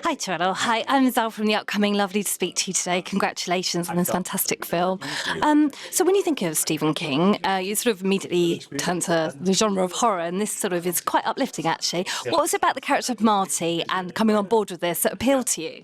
Hi, Chiwetel. Hi, I'm Ezelle from The Upcoming. Lovely to speak to you today. Congratulations on this fantastic film. So when you think of Stephen King, you sort of immediately turn to the genre of horror, and this sort of is quite uplifting, actually. What was it about the character of Marty and coming on board with this that appealed to you?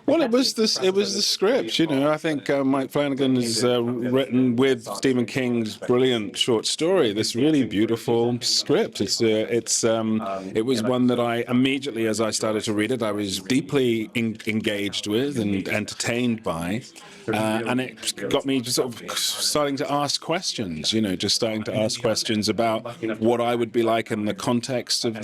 Well, it was this. It was the script. You know, I think Mike Flanagan has written with Stephen King's brilliant short story this really beautiful script. It was one that I immediately, as I started to read it, I was deeply engaged with and entertained by. And it got me just sort of starting to ask questions, you know, just starting to ask questions about what I would be like in the context of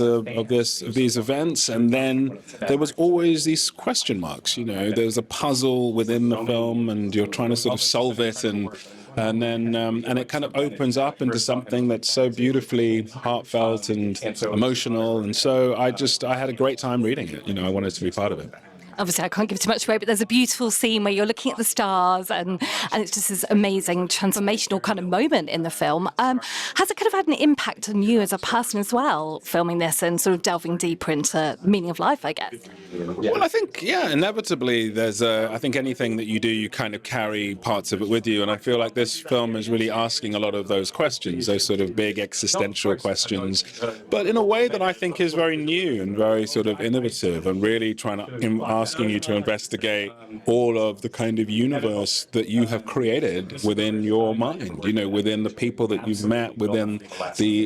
these events. And then there was always these question marks, you know, there's a puzzle within the film and you're trying to sort of solve it, and it kind of opens up into something that's so beautifully heartfelt and emotional. And so I had a great time reading it. You know, I wanted to be part of it. Obviously, I can't give too much away, but there's a beautiful scene where you're looking at the stars, and it's just this amazing transformational kind of moment in the film. Has it kind of had an impact on you as a person as well, filming this and sort of delving deeper into meaning of life, I guess? Well, I think, yeah, inevitably I think anything that you do, you kind of carry parts of it with you. And I feel like this film is really asking a lot of those questions, those sort of big existential questions, but in a way that I think is very new and very sort of innovative, and really trying to asking you to investigate all of the kind of universe that you have created within your mind, you know, within the people that you've met, within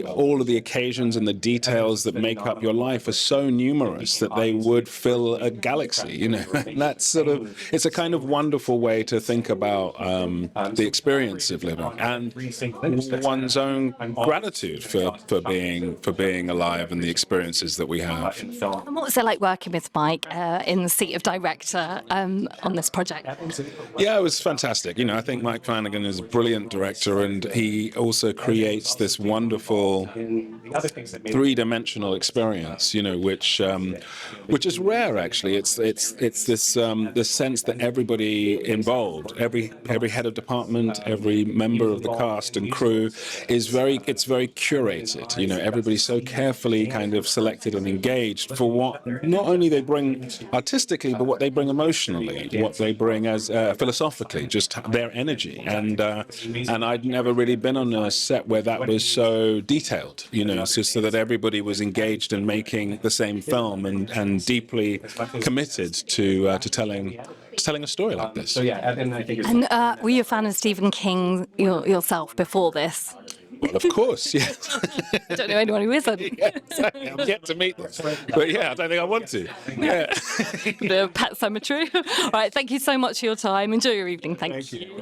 all of the occasions and the details that make up your life are so numerous that they would fill a galaxy, you know. That's sort of, it's a kind of wonderful way to think about the experience of living and one's own gratitude for being alive and the experiences that we have. And what was it like working with Mike in the seat of director on this project? Yeah, it was fantastic. You know, I think Mike Flanagan is a brilliant director, and he also creates this wonderful three-dimensional experience, you know, which is rare actually. It's this sense that everybody involved, every head of department, every member of the cast and crew is very curated. You know, everybody's so carefully kind of selected and engaged for what not only they bring artistically, but what they bring emotionally, what they bring as philosophically, just their energy. And I'd never really been on a set where that was so detailed, you know, so that everybody was engaged in making the same film and deeply committed to telling a story like this. And were you a fan of Stephen King yourself before this? Well, of course, yes. I don't know anyone who isn't. Yeah, exactly. I'm yet to meet them. But yeah, I don't think I want to. Yeah. The pet cemetery. All right, thank you so much for your time. Enjoy your evening. Thank you.